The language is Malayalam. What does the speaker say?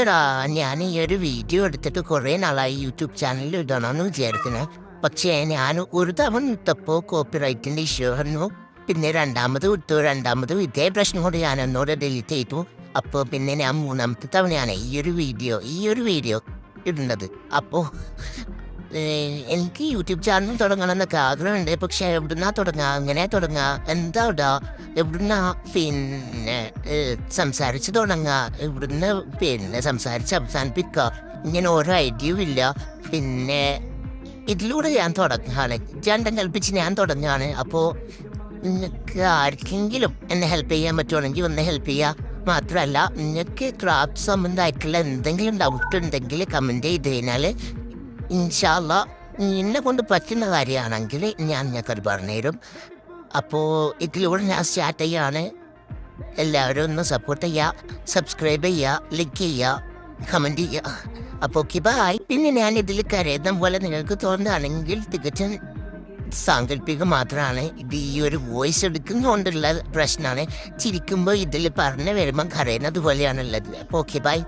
എടാ, ഞാൻ ഈ ഒരു വീഡിയോ എടുത്തിട്ട് കുറേ നാളായി യൂട്യൂബ് ചാനലിൽ ഇടണമെന്ന് വിചാരിക്കുന്നത്. പക്ഷേ ഞാൻ ഒരു തവണ ഇട്ടപ്പോൾ കോപ്പിറൈറ്റിൻ്റെ ഇഷ്യൂ വന്നു. പിന്നെ രണ്ടാമത് ഇതേ പ്രശ്നം കൊണ്ട് ഞാൻ എന്നോട് ഡിലീറ്റ് ചെയ്തു. അപ്പോൾ പിന്നെ ഞാൻ മൂന്നാമത്തെ തവണയാണ് ഈ ഒരു വീഡിയോ ഇടുന്നത്. അപ്പോൾ എനിക്ക് യൂട്യൂബ് ചാനൽ തുടങ്ങണം എന്നൊക്കെ ആഗ്രഹമുണ്ട്. പക്ഷേ എവിടുന്നാ തുടങ്ങുക, എങ്ങനെ തുടങ്ങുക, എന്താ ഇടുക, എവിടുന്നാ പിന്നെ സംസാരിച്ച് തുടങ്ങുക, ഇവിടുന്ന് പിന്നെ സംസാരിച്ച് അവസാനിപ്പിക്കുക, ഇങ്ങനെ ഓരോ ഐഡിയയും ഇല്ല. പിന്നെ ഇതിലൂടെ ഞാൻ തുടങ്ങുകയാണ്, രണ്ടും കൽപ്പിച്ച് ഞാൻ തുടങ്ങുകയാണ്. അപ്പോൾ നിങ്ങൾക്ക് ആർക്കെങ്കിലും എന്നെ ഹെൽപ്പ് ചെയ്യാൻ പറ്റുവാണെങ്കിൽ ഒന്ന് ഹെൽപ്പ് ചെയ്യുക. മാത്രമല്ല, നിങ്ങൾക്ക് ക്രാഫ്റ്റ് സംബന്ധമായിട്ടുള്ള എന്തെങ്കിലും ഡൗട്ട് ഉണ്ടെങ്കിൽ കമൻറ്റ് ചെയ്ത് കഴിഞ്ഞാൽ ഇൻഷാ അല്ലാ എന്നെ കൊണ്ട് പറ്റുന്ന കാര്യമാണെങ്കിൽ ഞാൻ നിങ്ങൾക്കത് പറഞ്ഞുതരും. അപ്പോൾ ഇതിലൂടെ ഞാൻ സ്റ്റാർട്ട് ചെയ്യാണ്. എല്ലാവരും ഒന്ന് സപ്പോർട്ട് ചെയ്യുക, സബ്സ്ക്രൈബ് ചെയ്യുക, ലൈക്ക് ചെയ്യുക, കമൻറ്റ് ചെയ്യുക. അപ്പോൾ ഓക്കെ, ബൈ. പിന്നെ ഞാൻ ഇതിൽ കരയുന്ന പോലെ നിങ്ങൾക്ക് തോന്നുകയാണെങ്കിൽ തികച്ചും സാങ്കല്പികം മാത്രമാണ്. ഇത് ഈ ഒരു വോയിസ് എടുക്കുന്നതുകൊണ്ടുള്ള പ്രശ്നമാണ്. ചിരിക്കുമ്പോൾ ഇതിൽ പറഞ്ഞു വരുമ്പം കരയുന്നത് പോലെയാണുള്ളത്. അപ്പോൾ ഓക്കെ, ബൈ.